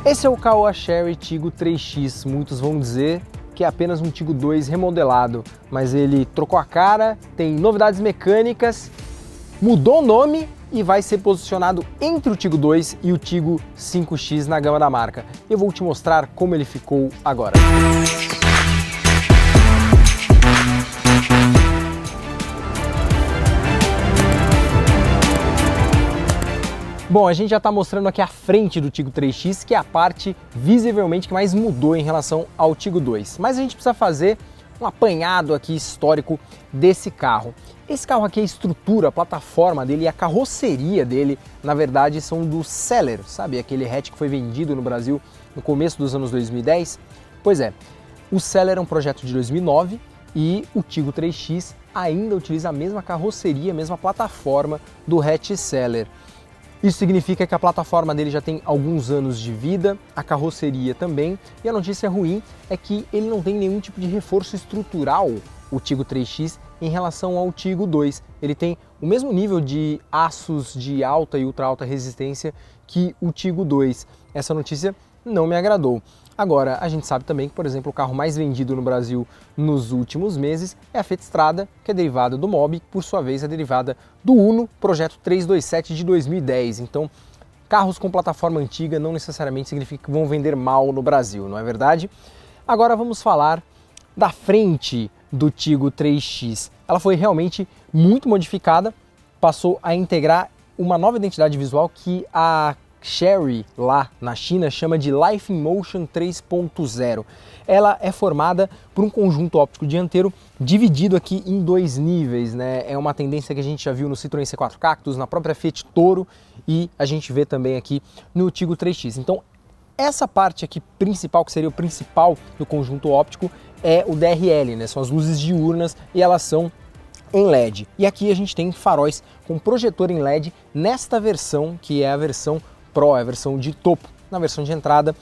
Esse é o Caoa Chery Tiggo 3X, muitos vão dizer que é apenas um Tiggo 2 remodelado, mas ele trocou a cara, tem novidades mecânicas, mudou o nome e vai ser posicionado entre o Tiggo 2 e o Tiggo 5X na gama da marca. Eu vou te mostrar como ele ficou agora. Bom, a gente já está mostrando aqui a frente do Tiggo 3X, que é a parte visivelmente que mais mudou em relação ao Tiggo 2. Mas a gente precisa fazer um apanhado aqui histórico desse carro. Esse carro aqui, a estrutura, a plataforma dele e a carroceria dele, na verdade, são do Celery, sabe? Aquele hatch que foi vendido no Brasil no começo dos anos 2010. Pois é, o Celery é um projeto de 2009 e o Tiggo 3X ainda utiliza a mesma carroceria, a mesma plataforma do hatch Celery. Isso significa que a plataforma dele já tem alguns anos de vida, a carroceria também, e a notícia ruim é que ele não tem nenhum tipo de reforço estrutural, o Tiggo 3X, em relação ao Tiggo 2. Ele tem o mesmo nível de aços de alta e ultra alta resistência que o Tiggo 2. Essa notícia não me agradou. Agora, a gente sabe também que, por exemplo, o carro mais vendido no Brasil nos últimos meses é a Fiat Strada, que é derivada do Mobi, que por sua vez é derivada do Uno, projeto 327 de 2010. Então, carros com plataforma antiga não necessariamente significa que vão vender mal no Brasil, não é verdade? Agora vamos falar da frente do Tiggo 3X. Ela foi realmente muito modificada, passou a integrar uma nova identidade visual que a Chery lá na China chama de Life in Motion 3.0. Ela é formada por um conjunto óptico dianteiro dividido aqui em dois níveis, né? É uma tendência que a gente já viu no Citroën C4 Cactus, na própria Fiat Toro e a gente vê também aqui no Tiggo 3X. Então, essa parte aqui principal, que seria o principal do conjunto óptico, é o DRL, né? São as luzes diurnas e elas são em LED. E aqui a gente tem faróis com projetor em LED nesta versão, que é a versão Pro, é a versão de topo. Na versão de entrada,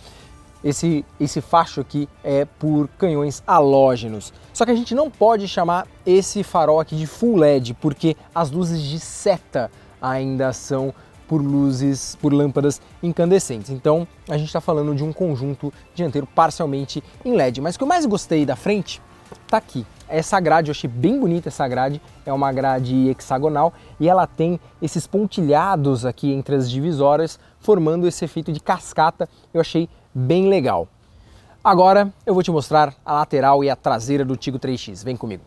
esse facho aqui é por canhões halógenos. Só que a gente não pode chamar esse farol aqui de Full LED, porque as luzes de seta ainda são por lâmpadas incandescentes. Então a gente está falando de um conjunto dianteiro parcialmente em LED. Mas o que eu mais gostei da frente tá aqui. Essa grade, eu achei bem bonita essa grade, é uma grade hexagonal e ela tem esses pontilhados aqui entre as divisórias, formando esse efeito de cascata, eu achei bem legal. Agora eu vou te mostrar a lateral e a traseira do Tiggo 3X, vem comigo.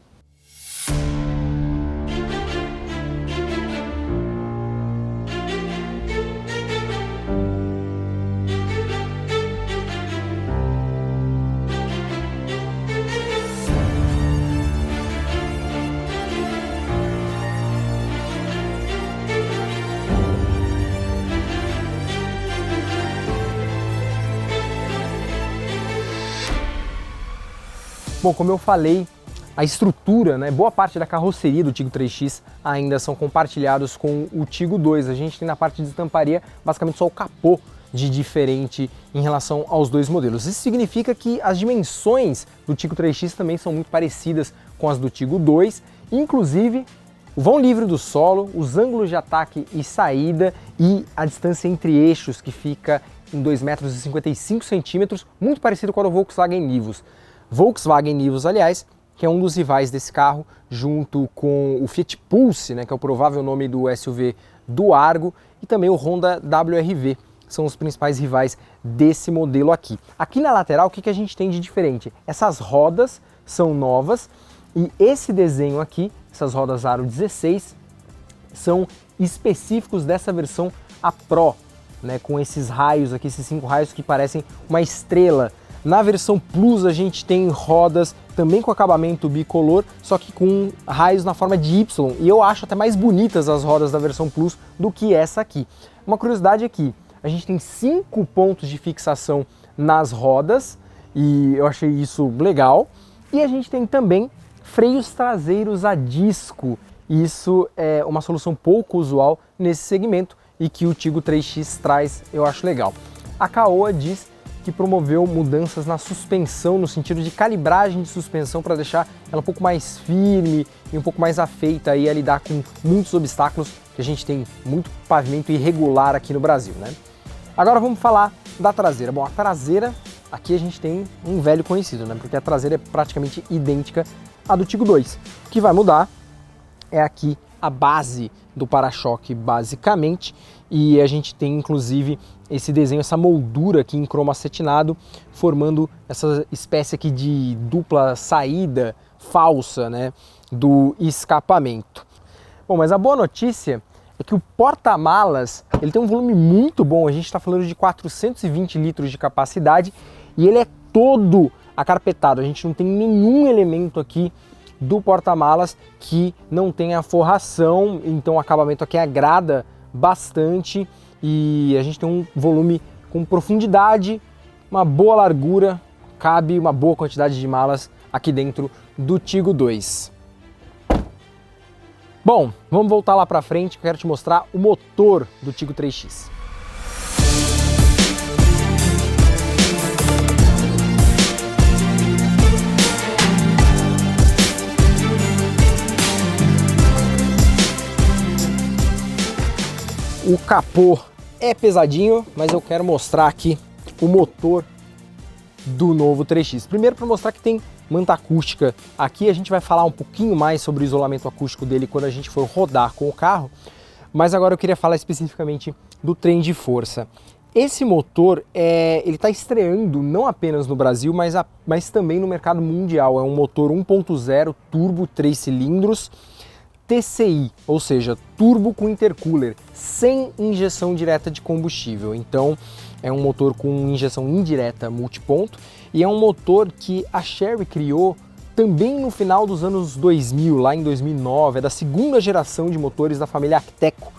Bom, como eu falei, a estrutura, né, boa parte da carroceria do Tiggo 3X ainda são compartilhados com o Tiggo 2. A gente tem na parte de estamparia basicamente só o capô de diferente em relação aos dois modelos. Isso significa que as dimensões do Tiggo 3X também são muito parecidas com as do Tiggo 2, inclusive o vão livre do solo, os ângulos de ataque e saída e a distância entre eixos que fica em 2,55 m, muito parecido com a do Volkswagen Nivus. Volkswagen Nivus, aliás, que é um dos rivais desse carro, junto com o Fiat Pulse, né, que é o provável nome do SUV do Argo, e também o Honda WRV, são os principais rivais desse modelo aqui. Aqui na lateral, o que a gente tem de diferente? Essas rodas são novas e esse desenho aqui, essas rodas Aro 16, são específicos dessa versão A Pro, né, com esses raios aqui, esses 5 raios que parecem uma estrela. Na versão Plus a gente tem rodas também com acabamento bicolor, só que com raios na forma de Y, e eu acho até mais bonitas as rodas da versão Plus do que essa aqui. Uma curiosidade aqui, a gente tem 5 pontos de fixação nas rodas, e eu achei isso legal, e a gente tem também freios traseiros a disco. Isso é uma solução pouco usual nesse segmento e que o Tiggo 3X traz, eu acho legal. A Caoa diz que promoveu mudanças na suspensão, no sentido de calibragem de suspensão para deixar ela um pouco mais firme e um pouco mais afeita aí a lidar com muitos obstáculos, que a gente tem muito pavimento irregular aqui no Brasil, né? Agora vamos falar da traseira. Bom, a traseira, aqui a gente tem um velho conhecido, né? Porque a traseira é praticamente idêntica à do Tigo 2. O que vai mudar é aqui a base do para-choque, basicamente, e a gente tem inclusive esse desenho, essa moldura aqui em cromo acetinado, formando essa espécie aqui de dupla saída falsa, né, do escapamento. Bom, mas a boa notícia é que o porta-malas, ele tem um volume muito bom, a gente está falando de 420 litros de capacidade e ele é todo acarpetado, a gente não tem nenhum elemento aqui do porta-malas que não tenha forração, então o acabamento aqui agrada bastante e a gente tem um volume com profundidade, uma boa largura, cabe uma boa quantidade de malas aqui dentro do Tigo 2. Bom, vamos voltar lá para frente que eu quero te mostrar o motor do Tigo 3X. O capô é pesadinho, mas eu quero mostrar aqui o motor do novo 3X. Primeiro para mostrar que tem manta acústica aqui, a gente vai falar um pouquinho mais sobre o isolamento acústico dele quando a gente for rodar com o carro, mas agora eu queria falar especificamente do trem de força. Esse motor, ele está estreando não apenas no Brasil, mas também no mercado mundial. É um motor 1.0 turbo 3 cilindros, TCI, ou seja, turbo com intercooler, sem injeção direta de combustível. Então é um motor com injeção indireta multiponto e é um motor que a Chery criou também no final dos anos 2000, lá em 2009, é da segunda geração de motores da família Acteco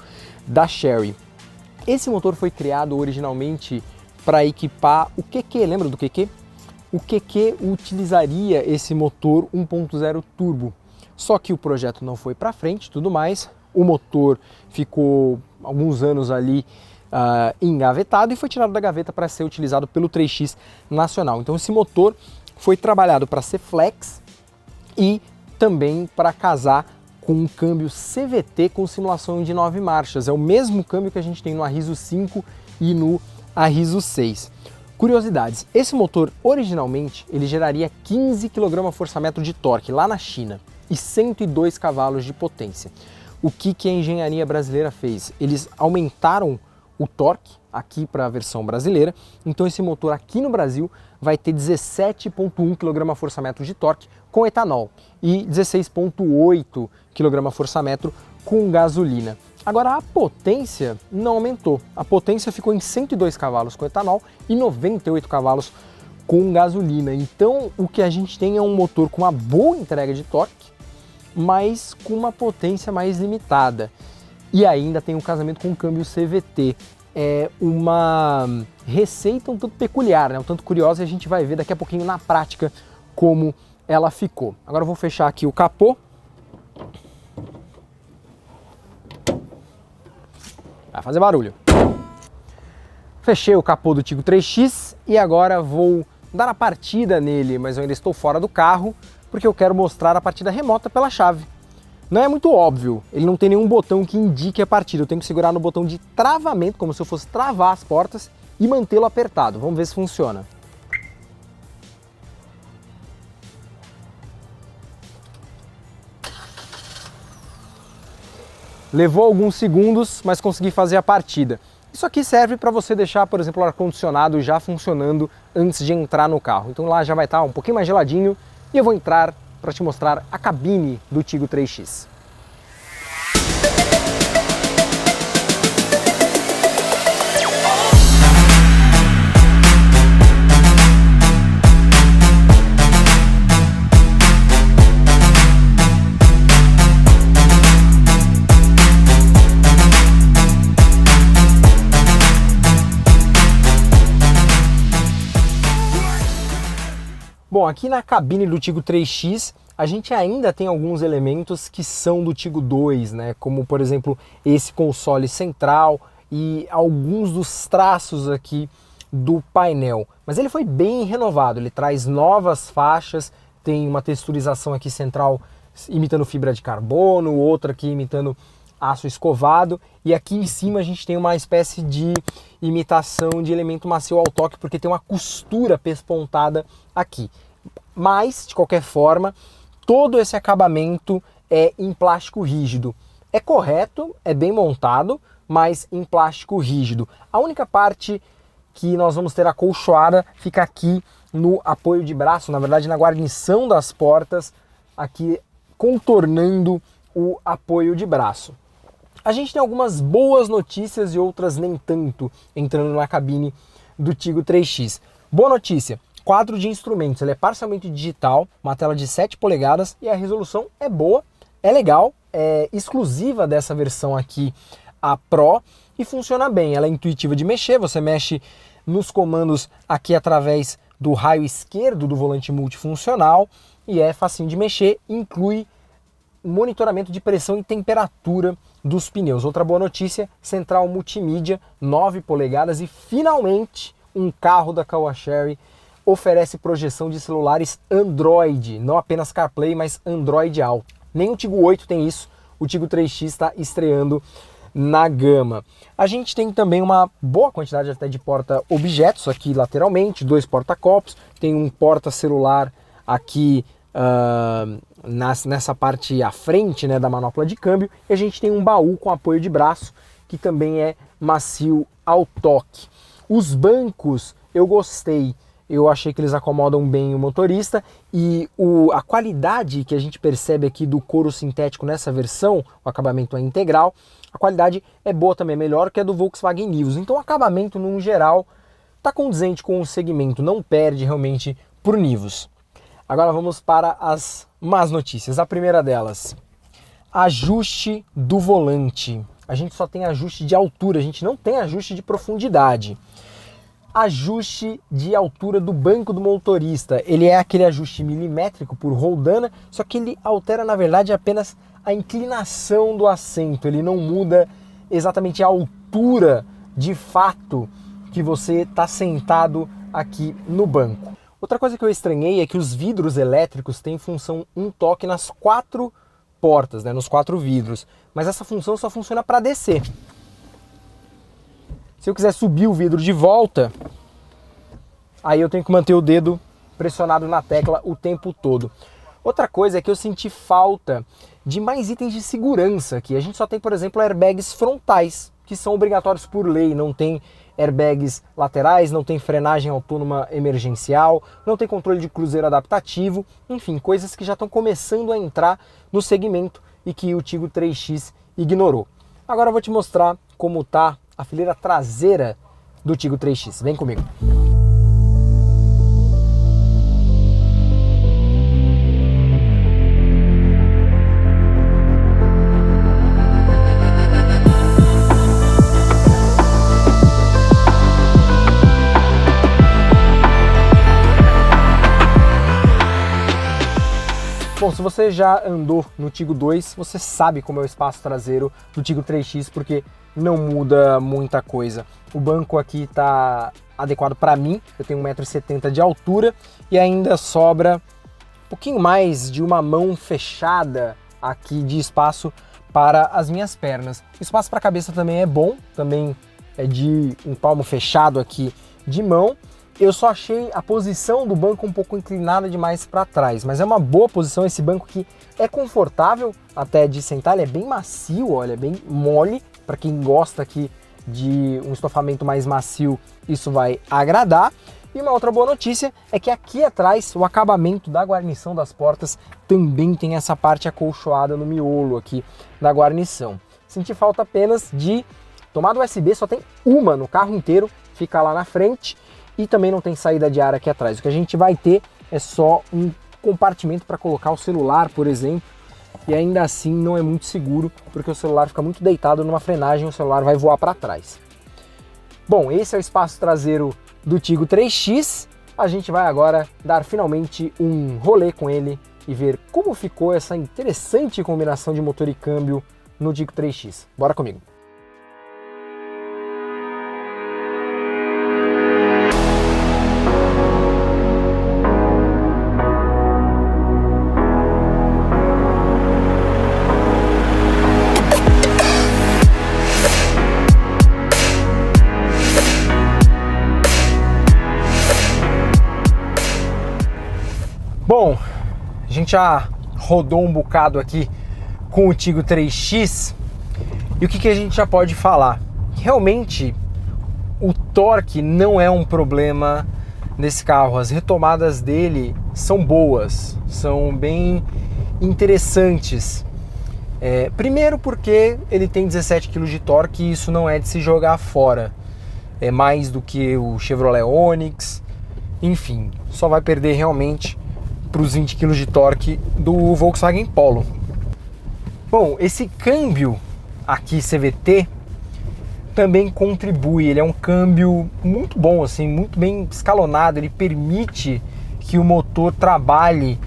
da Chery. Esse motor foi criado originalmente para equipar o QQ, lembra do QQ? O QQ utilizaria esse motor 1.0 turbo. Só que o projeto não foi para frente, tudo mais, o motor ficou alguns anos ali engavetado e foi tirado da gaveta para ser utilizado pelo 3X nacional. Então esse motor foi trabalhado para ser flex e também para casar com um câmbio CVT com simulação de 9 marchas. É o mesmo câmbio que a gente tem no Arriso 5 e no Arriso 6. Curiosidades, esse motor originalmente ele geraria 15 kgfm de torque lá na China e 102 cavalos de potência. O que a engenharia brasileira fez? Eles aumentaram o torque aqui para a versão brasileira, então esse motor aqui no Brasil vai ter 17,1 kgfm de torque com etanol e 16,8 kgfm com gasolina. Agora a potência não aumentou, a potência ficou em 102 cavalos com etanol e 98 cavalos com gasolina. Então o que a gente tem é um motor com uma boa entrega de torque, mas com uma potência mais limitada. E ainda tem um casamento com o câmbio CVT. É uma receita um tanto peculiar, né? Um tanto curiosa, e a gente vai ver daqui a pouquinho na prática como ela ficou. Agora eu vou fechar aqui o capô. Vai fazer barulho. Fechei o capô do Tigo 3X e agora vou dar a partida nele, mas eu ainda estou fora do carro porque eu quero mostrar a partida remota pela chave. Não é muito óbvio, ele não tem nenhum botão que indique a partida, eu tenho que segurar no botão de travamento, como se eu fosse travar as portas e mantê-lo apertado. Vamos ver se funciona. Levou alguns segundos, mas consegui fazer a partida. Isso aqui serve para você deixar, por exemplo, o ar-condicionado já funcionando antes de entrar no carro. Então lá já vai estar um pouquinho mais geladinho e eu vou entrar para te mostrar a cabine do Tigo 3X. Bom, aqui na cabine do Tigo 3X, a gente ainda tem alguns elementos que são do Tigo 2, né? Como, por exemplo, esse console central e alguns dos traços aqui do painel. Mas ele foi bem renovado, ele traz novas faixas, tem uma texturização aqui central imitando fibra de carbono, outra aqui imitando aço escovado, e aqui em cima a gente tem uma espécie de imitação de elemento macio ao toque, porque tem uma costura pespontada aqui. Mas, de qualquer forma, todo esse acabamento é em plástico rígido. É correto, é bem montado, mas em plástico rígido. A única parte que nós vamos ter acolchoada fica aqui no apoio de braço, na verdade na guarnição das portas, aqui contornando o apoio de braço. A gente tem algumas boas notícias e outras nem tanto entrando na cabine do Tiggo 3X. Boa notícia, quadro de instrumentos, ele é parcialmente digital, uma tela de 7 polegadas e a resolução é boa, é legal, é exclusiva dessa versão aqui, a Pro, e funciona bem. Ela é intuitiva de mexer, você mexe nos comandos aqui através do raio esquerdo do volante multifuncional e é facinho de mexer, inclui monitoramento de pressão e temperatura dos pneus. Outra boa notícia, central multimídia, 9 polegadas e finalmente um carro da Kawasaki oferece projeção de celulares Android, não apenas CarPlay, mas Android Auto. Nem o Tiggo 8 tem isso, o Tiggo 3X está estreando na gama. A gente tem também uma boa quantidade até de porta-objetos aqui lateralmente, 2 porta-copos, tem um porta-celular aqui nessa parte à frente, né, da manopla de câmbio, e a gente tem um baú com apoio de braço, que também é macio ao toque. Os bancos eu gostei, eu achei que eles acomodam bem o motorista, e a qualidade que a gente percebe aqui do couro sintético nessa versão, o acabamento é integral, a qualidade é boa também, melhor que a do Volkswagen Nivus. Então o acabamento, no geral, está condizente com o segmento, não perde realmente por Nivus. Agora vamos para as más notícias. A primeira delas, ajuste do volante. A gente só tem ajuste de altura, a gente não tem ajuste de profundidade. Ajuste de altura do banco do motorista. Ele é aquele ajuste milimétrico por roldana, só que ele altera, na verdade, apenas a inclinação do assento. Ele não muda exatamente a altura de fato que você está sentado aqui no banco. Outra coisa que eu estranhei é que os vidros elétricos têm função um toque nas 4 portas, né, nos 4 vidros, mas essa função só funciona para descer. Se eu quiser subir o vidro de volta, aí eu tenho que manter o dedo pressionado na tecla o tempo todo. Outra coisa é que eu senti falta de mais itens de segurança aqui. A gente só tem, por exemplo, airbags frontais, que são obrigatórios por lei, não tem airbags laterais, não tem frenagem autônoma emergencial, não tem controle de cruzeiro adaptativo, enfim, coisas que já estão começando a entrar no segmento e que o Tiggo 3X ignorou. Agora eu vou te mostrar como está a fileira traseira do Tiggo 3X. Vem comigo. Bom, se você já andou no Tiggo 2, você sabe como é o espaço traseiro do Tiggo 3X, porque não muda muita coisa. O banco aqui está adequado para mim, eu tenho 1,70 m de altura e ainda sobra um pouquinho mais de uma mão fechada aqui de espaço para as minhas pernas. O espaço para a cabeça também é bom, também é de um palmo fechado aqui de mão. Eu só achei a posição do banco um pouco inclinada demais para trás, mas é uma boa posição. Esse banco aqui é confortável até de sentar, ele é bem macio, olha, bem mole. Para quem gosta aqui de um estofamento mais macio, isso vai agradar. E uma outra boa notícia é que aqui atrás, o acabamento da guarnição das portas também tem essa parte acolchoada no miolo aqui da guarnição. Senti falta apenas de tomada USB, só tem uma no carro inteiro, fica lá na frente. E também não tem saída de ar aqui atrás. O que a gente vai ter é só um compartimento para colocar o celular, por exemplo, e ainda assim não é muito seguro, porque o celular fica muito deitado numa frenagem, o celular vai voar para trás. Bom, esse é o espaço traseiro do Tiggo 3X. A gente vai agora dar finalmente um rolê com ele e ver como ficou essa interessante combinação de motor e câmbio no Tiggo 3X. Bora comigo! Bom, a gente já rodou um bocado aqui com o Tiggo 3X e o que a gente já pode falar? Realmente o torque não é um problema nesse carro, as retomadas dele são boas, são bem interessantes. Primeiro porque ele tem 17 kg de torque e isso não é de se jogar fora, é mais do que o Chevrolet Onix, enfim, só vai perder realmente para os 20 kg de torque do Volkswagen Polo. Bom, esse câmbio aqui CVT também contribui, ele é um câmbio muito bom, assim, muito bem escalonado, ele permite que o motor trabalhe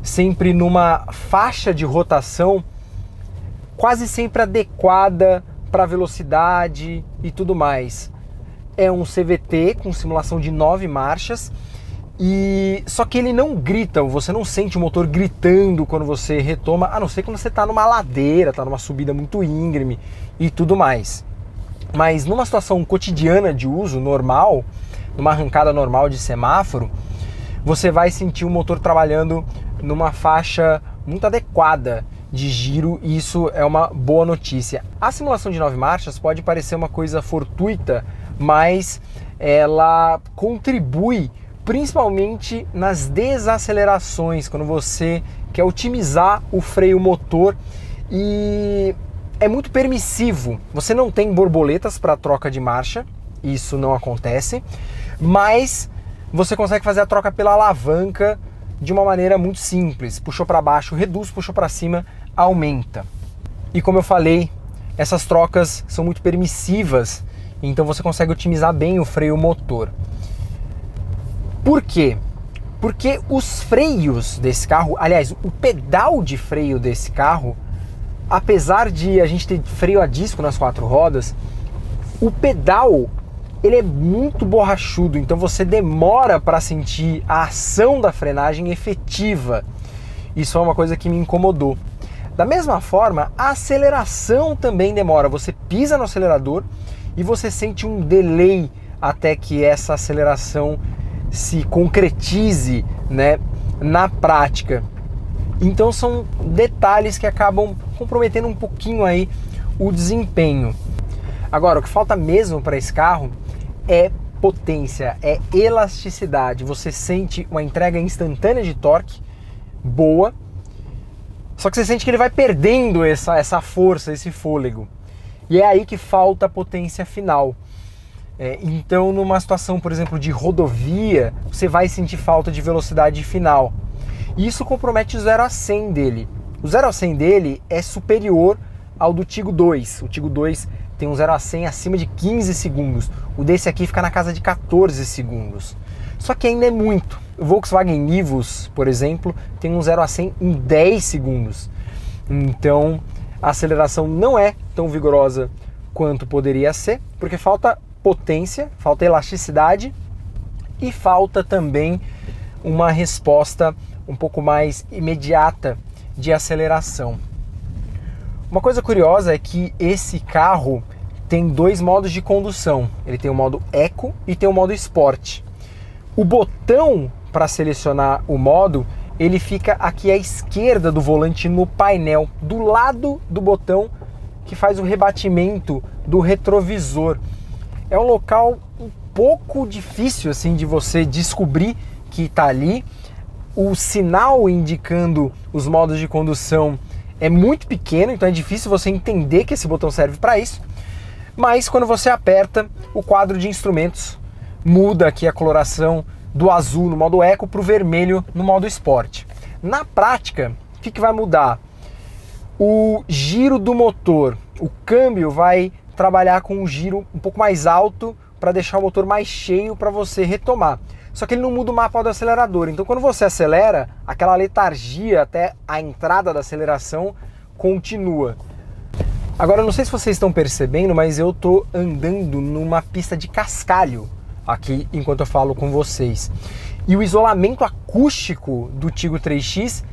sempre numa faixa de rotação quase sempre adequada para a velocidade e tudo mais. É um CVT com simulação de 9 marchas, e só que ele não grita, você não sente o motor gritando quando você retoma, a não ser quando você está numa ladeira, está numa subida muito íngreme e tudo mais. Mas numa situação cotidiana de uso normal, numa arrancada normal de semáforo, você vai sentir o motor trabalhando numa faixa muito adequada de giro, e isso é uma boa notícia. A simulação de 9 marchas pode parecer uma coisa fortuita, mas ela contribui principalmente nas desacelerações, quando você quer otimizar o freio motor, e é muito permissivo. Você não tem borboletas para troca de marcha, isso não acontece, mas você consegue fazer a troca pela alavanca de uma maneira muito simples. Puxou para baixo, reduz, puxou para cima, aumenta. E como eu falei, essas trocas são muito permissivas, então você consegue otimizar bem o freio motor. Por quê? Porque os freios desse carro, aliás, o pedal de freio desse carro, apesar de a gente ter freio a disco nas 4 rodas, o pedal ele é muito borrachudo, então você demora para sentir a ação da frenagem efetiva. Isso é uma coisa que me incomodou. Da mesma forma, a aceleração também demora. Você pisa no acelerador e você sente um delay até que essa aceleração se concretize, né, na prática. Então são detalhes que acabam comprometendo um pouquinho aí o desempenho. Agora, o que falta mesmo para esse carro é potência, é elasticidade. Você sente uma entrega instantânea de torque boa, só que você sente que ele vai perdendo essa força, esse fôlego. E é aí que falta a potência final. Então, numa situação, por exemplo, de rodovia, você vai sentir falta de velocidade final. E isso compromete o 0 a 100 dele. O 0 a 100 dele é superior ao do Tiggo 2. O Tiggo 2 tem um 0 a 100 acima de 15 segundos. O desse aqui fica na casa de 14 segundos. Só que ainda é muito. O Volkswagen Nivus, por exemplo, tem um 0 a 100 em 10 segundos. Então, a aceleração não é tão vigorosa quanto poderia ser, porque falta potência, falta elasticidade e falta também uma resposta um pouco mais imediata de aceleração. Uma coisa curiosa é que esse carro tem 2 modos de condução. Ele tem o modo Eco e tem o modo Sport. O botão para selecionar o modo, ele fica aqui à esquerda do volante no painel, do lado do botão que faz o rebatimento do retrovisor. É um local um pouco difícil assim de você descobrir que está ali. O sinal indicando os modos de condução é muito pequeno, então é difícil você entender que esse botão serve para isso. Mas quando você aperta, o quadro de instrumentos muda aqui a coloração do azul no modo Eco para o vermelho no modo Sport. Na prática, o que vai mudar? O giro do motor, o câmbio vai trabalhar com um giro um pouco mais alto para deixar o motor mais cheio para você retomar. Só que ele não muda o mapa do acelerador, então quando você acelera, aquela letargia até a entrada da aceleração continua. Agora, eu não sei se vocês estão percebendo, mas eu estou andando numa pista de cascalho aqui enquanto eu falo com vocês. E o isolamento acústico do Tiggo 3X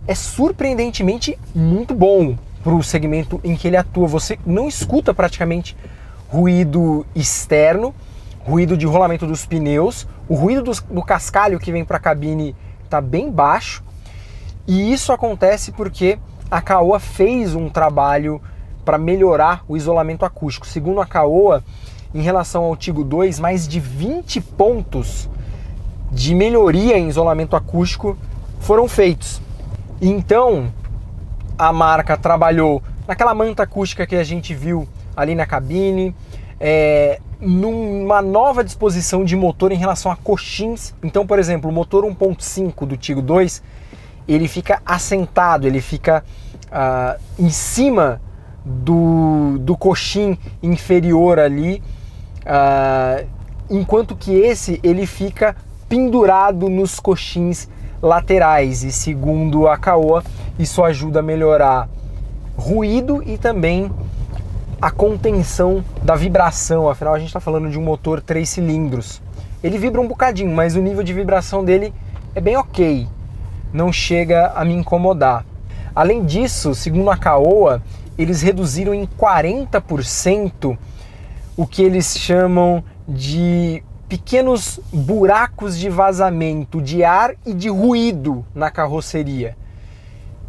é surpreendentemente muito bom para o segmento em que ele atua. Você não escuta praticamente ruído externo, ruído de rolamento dos pneus, o ruído do cascalho que vem para a cabine está bem baixo, e isso acontece porque a Caoa fez um trabalho para melhorar o isolamento acústico. Segundo a Caoa, em relação ao Tigo 2, mais de 20 pontos de melhoria em isolamento acústico foram feitos. Então, a marca trabalhou naquela manta acústica que a gente viu ali na cabine, numa nova disposição de motor em relação a coxins. Então, por exemplo, o motor 1.5 do Tigo 2, ele fica assentado, ele fica em cima do coxim inferior ali, enquanto que esse ele fica pendurado nos coxins laterais, e segundo a Caoa, isso ajuda a melhorar ruído e também a contenção da vibração. Afinal, a gente está falando de um motor 3 cilindros. Ele vibra um bocadinho, mas o nível de vibração dele é bem ok, não chega a me incomodar. Além disso, segundo a Caoa, eles reduziram em 40% o que eles chamam de pequenos buracos de vazamento de ar e de ruído na carroceria.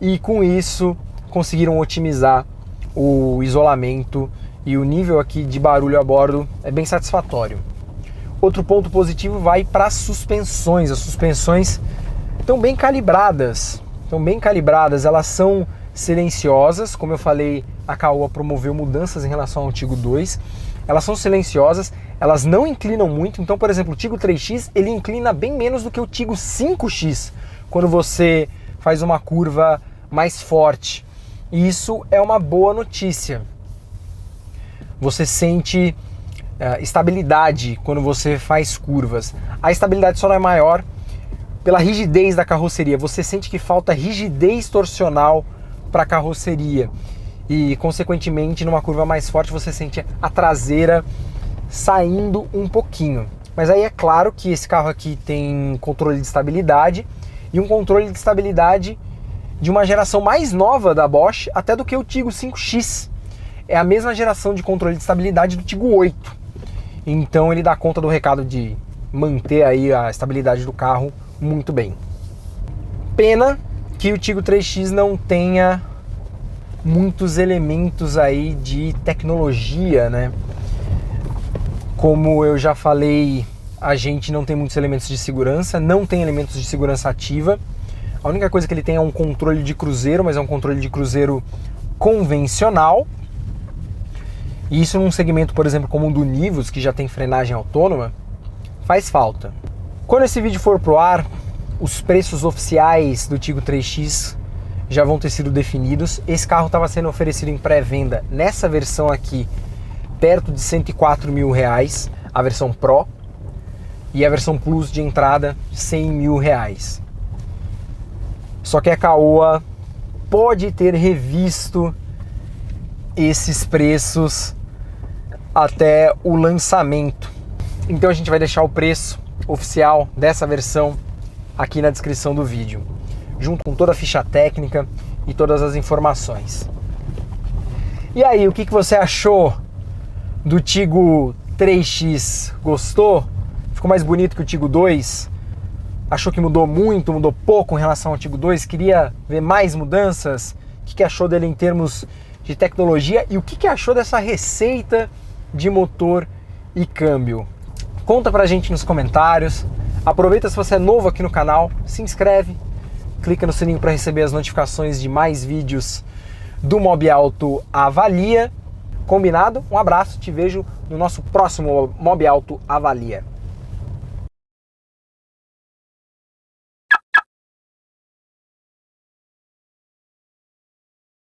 E com isso conseguiram otimizar o isolamento, e o nível aqui de barulho a bordo é bem satisfatório. Outro ponto positivo vai para as suspensões. As suspensões estão bem calibradas, elas são silenciosas. Como eu falei, a Caoa promoveu mudanças em relação ao Tigo 2. Elas são silenciosas, elas não inclinam muito. Então, por exemplo, o Tigo 3X ele inclina bem menos do que o Tigo 5X quando você faz uma curva mais forte. E isso é uma boa notícia. Você sente estabilidade quando você faz curvas. A estabilidade só não é maior pela rigidez da carroceria. Você sente que falta rigidez torsional para a carroceria. E, consequentemente, numa curva mais forte, você sente a traseira saindo um pouquinho. Mas aí é claro que esse carro aqui tem controle de estabilidade, e um controle de estabilidade de uma geração mais nova da Bosch até do que o Tigo 5X. É a mesma geração de controle de estabilidade do Tigo 8. Então ele dá conta do recado de manter aí a estabilidade do carro muito bem. Pena que o Tigo 3X não tenha muitos elementos aí de tecnologia, né? Como eu já falei, a gente não tem muitos elementos de segurança, não tem elementos de segurança ativa. A única coisa que ele tem é um controle de cruzeiro, mas é um controle de cruzeiro convencional. E isso num segmento, por exemplo, como o do Nivus, que já tem frenagem autônoma, faz falta. Quando esse vídeo for pro ar, os preços oficiais do Tigo 3X já vão ter sido definidos. Esse carro estava sendo oferecido em pré-venda nessa versão aqui, perto de R$104 mil, a versão Pro, e a versão Plus de entrada, R$100 mil. Só que a Caoa pode ter revisto esses preços até o lançamento. Então a gente vai deixar o preço oficial dessa versão aqui na descrição do vídeo, junto com toda a ficha técnica e todas as informações. E aí, o que você achou do Tigo 3X? Gostou? Ficou mais bonito que o Tigo 2? Achou que mudou muito, mudou pouco em relação ao Tigo 2? Queria ver mais mudanças? O que achou dele em termos de tecnologia? E o que achou dessa receita de motor e câmbio? Conta pra gente nos comentários. Aproveita, se você é novo aqui no canal, se inscreve, clica no sininho para receber as notificações de mais vídeos do Mobiauto Avalia. Combinado? Um abraço, te vejo no nosso próximo Mobiauto Avalia.